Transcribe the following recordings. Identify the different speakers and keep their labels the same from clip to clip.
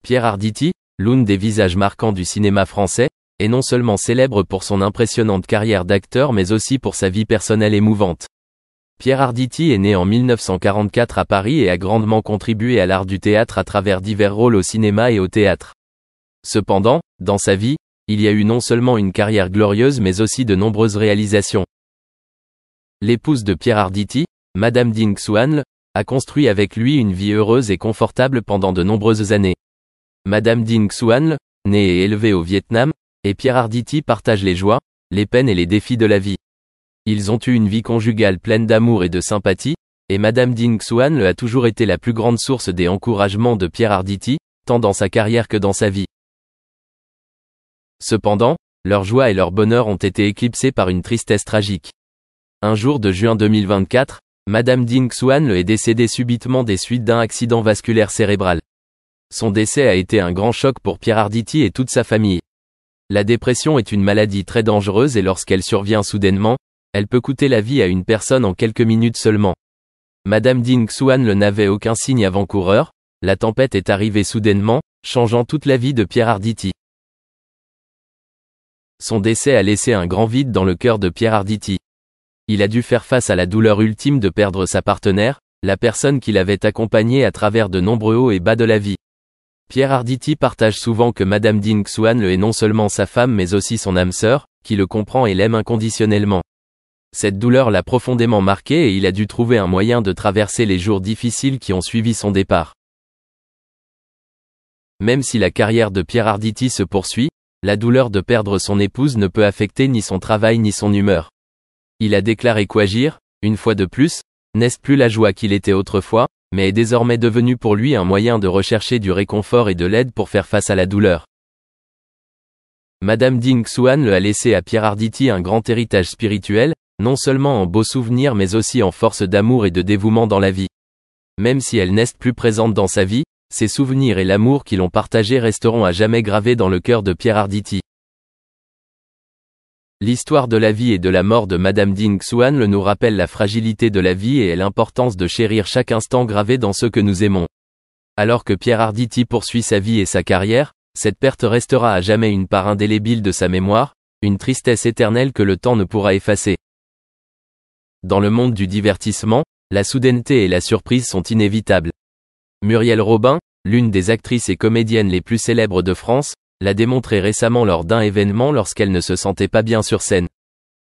Speaker 1: Pierre Arditi, l'un des visages marquants du cinéma français, est non seulement célèbre pour son impressionnante carrière d'acteur mais aussi pour sa vie personnelle émouvante. Pierre Arditi est né en 1944 à Paris et a grandement contribué à l'art du théâtre à travers divers rôles au cinéma et au théâtre. Cependant, dans sa vie, il y a eu non seulement une carrière glorieuse mais aussi de nombreuses réalisations. L'épouse de Pierre Arditi, Madame Dinh Xuan, a construit avec lui une vie heureuse et confortable pendant de nombreuses années. Madame Dinh Xuan, née et élevée au Vietnam, et Pierre Arditi partagent les joies, les peines et les défis de la vie. Ils ont eu une vie conjugale pleine d'amour et de sympathie, et Madame Dinh Xuan a toujours été la plus grande source des encouragements de Pierre Arditi, tant dans sa carrière que dans sa vie. Cependant, leur joie et leur bonheur ont été éclipsés par une tristesse tragique. Un jour de juin 2024, Madame Dinh Xuan est décédée subitement des suites d'un accident vasculaire cérébral. Son décès a été un grand choc pour Pierre Arditi et toute sa famille. La dépression est une maladie très dangereuse et lorsqu'elle survient soudainement, elle peut coûter la vie à une personne en quelques minutes seulement. Madame Dinh Xuan n'avait aucun signe avant-coureur, la tempête est arrivée soudainement, changeant toute la vie de Pierre Arditi. Son décès a laissé un grand vide dans le cœur de Pierre Arditi. Il a dû faire face à la douleur ultime de perdre sa partenaire, la personne qui l'avait accompagné à travers de nombreux hauts et bas de la vie. Pierre Arditi partage souvent que Madame Dinh Xuan est non seulement sa femme mais aussi son âme sœur, qui le comprend et l'aime inconditionnellement. Cette douleur l'a profondément marqué et il a dû trouver un moyen de traverser les jours difficiles qui ont suivi son départ. Même si la carrière de Pierre Arditi se poursuit, la douleur de perdre son épouse ne peut affecter ni son travail ni son humeur. Il a déclaré qu'agir, une fois de plus, n'est plus la joie qu'il était autrefois, mais est désormais devenu pour lui un moyen de rechercher du réconfort et de l'aide pour faire face à la douleur. Madame Dinh Xuan a laissé à Pierre Arditi un grand héritage spirituel, non seulement en beaux souvenirs mais aussi en force d'amour et de dévouement dans la vie. Même si elle n'est plus présente dans sa vie, ses souvenirs et l'amour qu'ils ont partagé resteront à jamais gravés dans le cœur de Pierre Arditi. L'histoire de la vie et de la mort de Madame Dinh Xuan nous rappelle la fragilité de la vie et l'importance de chérir chaque instant gravé dans ceux que nous aimons. Alors que Pierre Arditi poursuit sa vie et sa carrière, cette perte restera à jamais une part indélébile de sa mémoire, une tristesse éternelle que le temps ne pourra effacer. Dans le monde du divertissement, la soudaineté et la surprise sont inévitables. Muriel Robin, l'une des actrices et comédiennes les plus célèbres de France, l'a démontré récemment lors d'un événement lorsqu'elle ne se sentait pas bien sur scène.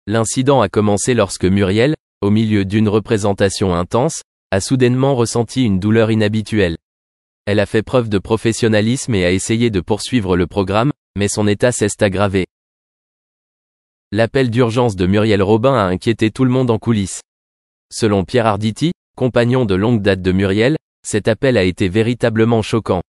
Speaker 1: L'incident a commencé lorsque Muriel, au milieu d'une représentation intense, a soudainement ressenti une douleur inhabituelle. Elle a fait preuve de professionnalisme et a essayé de poursuivre le programme, mais son état s'est aggravé. L'appel d'urgence de Muriel Robin a inquiété tout le monde en coulisses. Selon Pierre Arditi, compagnon de longue date de Muriel, cet appel a été véritablement choquant.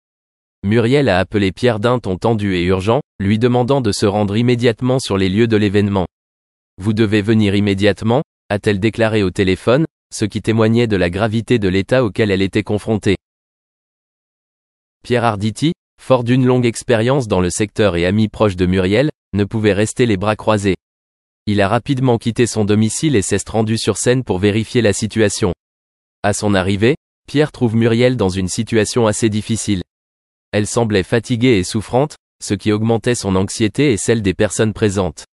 Speaker 1: Muriel a appelé Pierre d'un ton tendu et urgent, lui demandant de se rendre immédiatement sur les lieux de l'événement. « Vous devez venir immédiatement », a-t-elle déclaré au téléphone, ce qui témoignait de la gravité de l'état auquel elle était confrontée. Pierre Arditi, fort d'une longue expérience dans le secteur et ami proche de Muriel, ne pouvait rester les bras croisés. Il a rapidement quitté son domicile et s'est rendu sur scène pour vérifier la situation. À son arrivée, Pierre trouve Muriel dans une situation assez difficile. Elle semblait fatiguée et souffrante, ce qui augmentait son anxiété et celle des personnes présentes.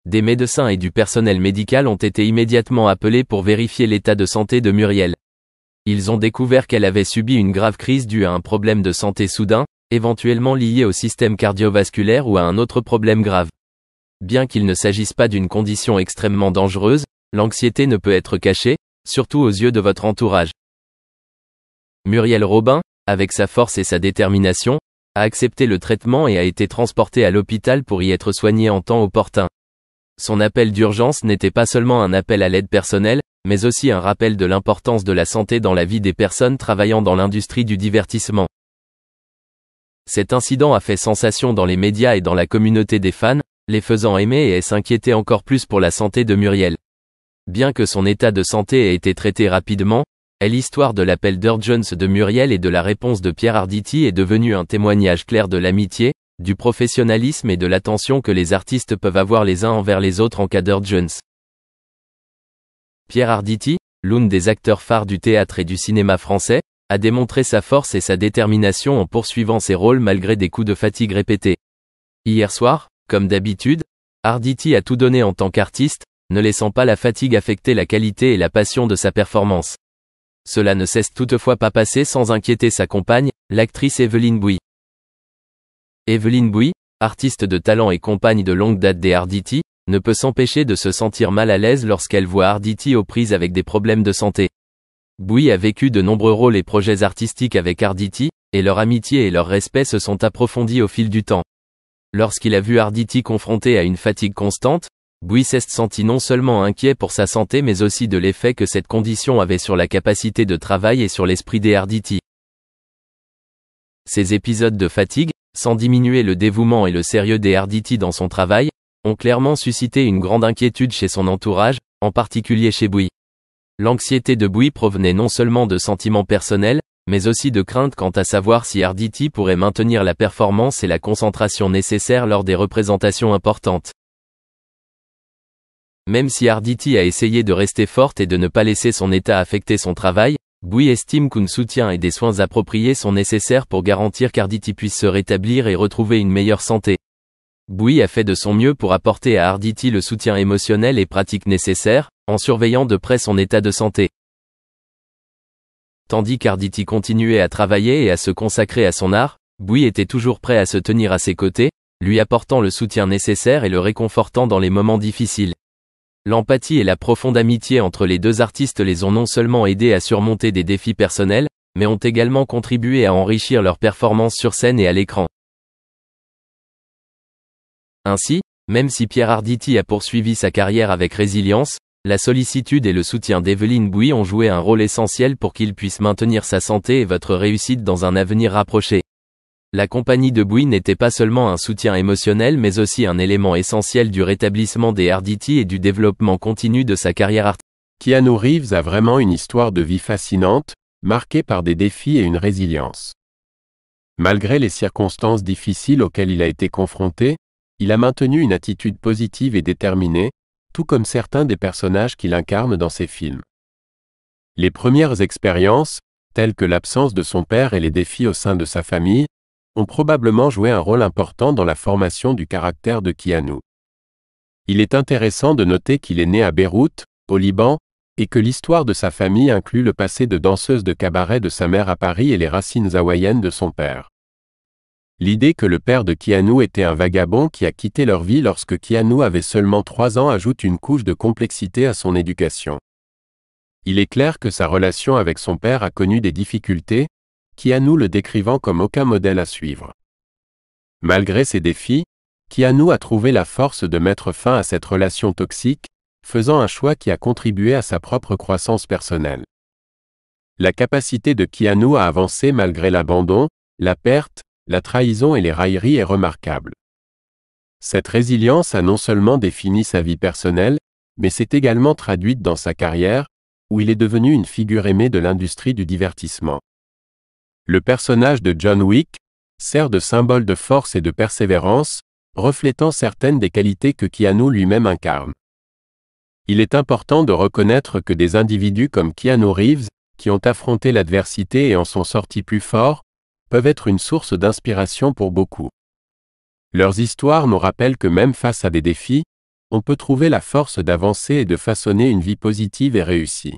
Speaker 1: Des médecins et du personnel médical ont été immédiatement appelés pour vérifier l'état de santé de Muriel. Ils ont découvert qu'elle avait subi une grave crise due à un problème de santé soudain, éventuellement lié au système cardiovasculaire ou à un autre problème grave. Bien qu'il ne s'agisse pas d'une condition extrêmement dangereuse, l'anxiété ne peut être cachée, surtout aux yeux de votre entourage. Muriel Robin, avec sa force et sa détermination, a accepté le traitement et a été transportée à l'hôpital pour y être soignée en temps opportun. Son appel d'urgence n'était pas seulement un appel à l'aide personnelle, mais aussi un rappel de l'importance de la santé dans la vie des personnes travaillant dans l'industrie du divertissement. Cet incident a fait sensation dans les médias et dans la communauté des fans, les faisant aimer et s'inquiéter encore plus pour la santé de Muriel. Bien que son état de santé ait été traité rapidement, l'histoire de l'appel d'urgence de Muriel et de la réponse de Pierre Arditi est devenue un témoignage clair de l'amitié, du professionnalisme et de l'attention que les artistes peuvent avoir les uns envers les autres en cas d'urgence. Pierre Arditi, l'un des acteurs phares du théâtre et du cinéma français, a démontré sa force et sa détermination en poursuivant ses rôles malgré des coups de fatigue répétés. Hier soir, comme d'habitude, Arditi a tout donné en tant qu'artiste, ne laissant pas la fatigue affecter la qualité et la passion de sa performance. Cela ne cesse toutefois pas passer sans inquiéter sa compagne, l'actrice Evelyne Bouis. Evelyne Bouis, artiste de talent et compagne de longue date des Arditi, ne peut s'empêcher de se sentir mal à l'aise lorsqu'elle voit Arditi aux prises avec des problèmes de santé. Bouis a vécu de nombreux rôles et projets artistiques avec Arditi, et leur amitié et leur respect se sont approfondis au fil du temps. Lorsqu'il a vu Arditi confronté à une fatigue constante, Bouis s'est senti non seulement inquiet pour sa santé mais aussi de l'effet que cette condition avait sur la capacité de travail et sur l'esprit des Arditi. Ces épisodes de fatigue, sans diminuer le dévouement et le sérieux des Arditi dans son travail, ont clairement suscité une grande inquiétude chez son entourage, en particulier chez Bouis. L'anxiété de Bouis provenait non seulement de sentiments personnels, mais aussi de craintes quant à savoir si Arditi pourrait maintenir la performance et la concentration nécessaires lors des représentations importantes. Même si Arditi a essayé de rester forte et de ne pas laisser son état affecter son travail, Bouis estime qu'un soutien et des soins appropriés sont nécessaires pour garantir qu'Arditi puisse se rétablir et retrouver une meilleure santé. Bouis a fait de son mieux pour apporter à Arditi le soutien émotionnel et pratique nécessaire, en surveillant de près son état de santé. Tandis qu'Arditi continuait à travailler et à se consacrer à son art, Bouis était toujours prêt à se tenir à ses côtés, lui apportant le soutien nécessaire et le réconfortant dans les moments difficiles. L'empathie et la profonde amitié entre les deux artistes les ont non seulement aidés à surmonter des défis personnels, mais ont également contribué à enrichir leur performance sur scène et à l'écran. Ainsi, même si Pierre Arditi a poursuivi sa carrière avec résilience, la sollicitude et le soutien d'Evelyne Bouis ont joué un rôle essentiel pour qu'il puisse maintenir sa santé et votre réussite dans un avenir rapproché. La compagnie de Bouis n'était pas seulement un soutien émotionnel mais aussi un élément essentiel du rétablissement des Arditi et du développement continu de sa carrière artistique.
Speaker 2: Keanu Reeves a vraiment une histoire de vie fascinante, marquée par des défis et une résilience. Malgré les circonstances difficiles auxquelles il a été confronté, il a maintenu une attitude positive et déterminée, tout comme certains des personnages qu'il incarne dans ses films. Les premières expériences, telles que l'absence de son père et les défis au sein de sa famille, ont probablement joué un rôle important dans la formation du caractère de Keanu. Il est intéressant de noter qu'il est né à Beyrouth, au Liban, et que l'histoire de sa famille inclut le passé de danseuse de cabaret de sa mère à Paris et les racines hawaïennes de son père. L'idée que le père de Keanu était un vagabond qui a quitté leur vie lorsque Keanu avait seulement 3 ans ajoute une couche de complexité à son éducation. Il est clair que sa relation avec son père a connu des difficultés, Keanu le décrivant comme aucun modèle à suivre. Malgré ces défis, Keanu a trouvé la force de mettre fin à cette relation toxique, faisant un choix qui a contribué à sa propre croissance personnelle. La capacité de Keanu à avancer malgré l'abandon, la perte, la trahison et les railleries est remarquable. Cette résilience a non seulement défini sa vie personnelle, mais s'est également traduite dans sa carrière, où il est devenu une figure aimée de l'industrie du divertissement. Le personnage de John Wick sert de symbole de force et de persévérance, reflétant certaines des qualités que Keanu lui-même incarne. Il est important de reconnaître que des individus comme Keanu Reeves, qui ont affronté l'adversité et en sont sortis plus forts, peuvent être une source d'inspiration pour beaucoup. Leurs histoires nous rappellent que même face à des défis, on peut trouver la force d'avancer et de façonner une vie positive et réussie.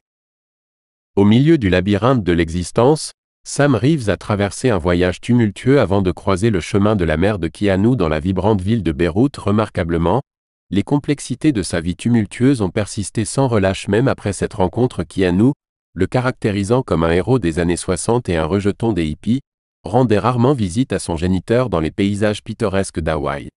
Speaker 2: Au milieu du labyrinthe de l'existence, Sam Reeves a traversé un voyage tumultueux avant de croiser le chemin de la mère de Keanu dans la vibrante ville de Beyrouth. Remarquablement, les complexités de sa vie tumultueuse ont persisté sans relâche même après cette rencontre. Keanu, le caractérisant comme un héros des années 60 et un rejeton des hippies, rendait rarement visite à son géniteur dans les paysages pittoresques d'Hawaï.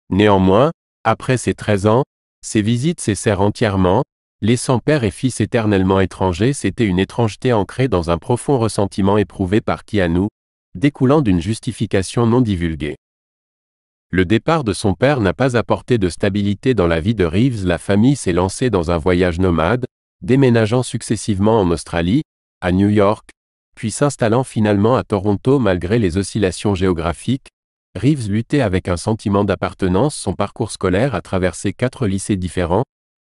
Speaker 2: Néanmoins, après ses 13 ans, ces visites cessèrent entièrement, laissant père et fils éternellement étrangers. C'était une étrangeté ancrée dans un profond ressentiment éprouvé par Keanu, découlant d'une justification non divulguée. Le départ de son père n'a pas apporté de stabilité dans la vie de Reeves. La famille s'est lancée dans un voyage nomade, déménageant successivement en Australie, à New York, puis s'installant finalement à Toronto. Malgré les oscillations géographiques, Reeves luttait avec un sentiment d'appartenance. Son parcours scolaire a traversé 4 lycées différents,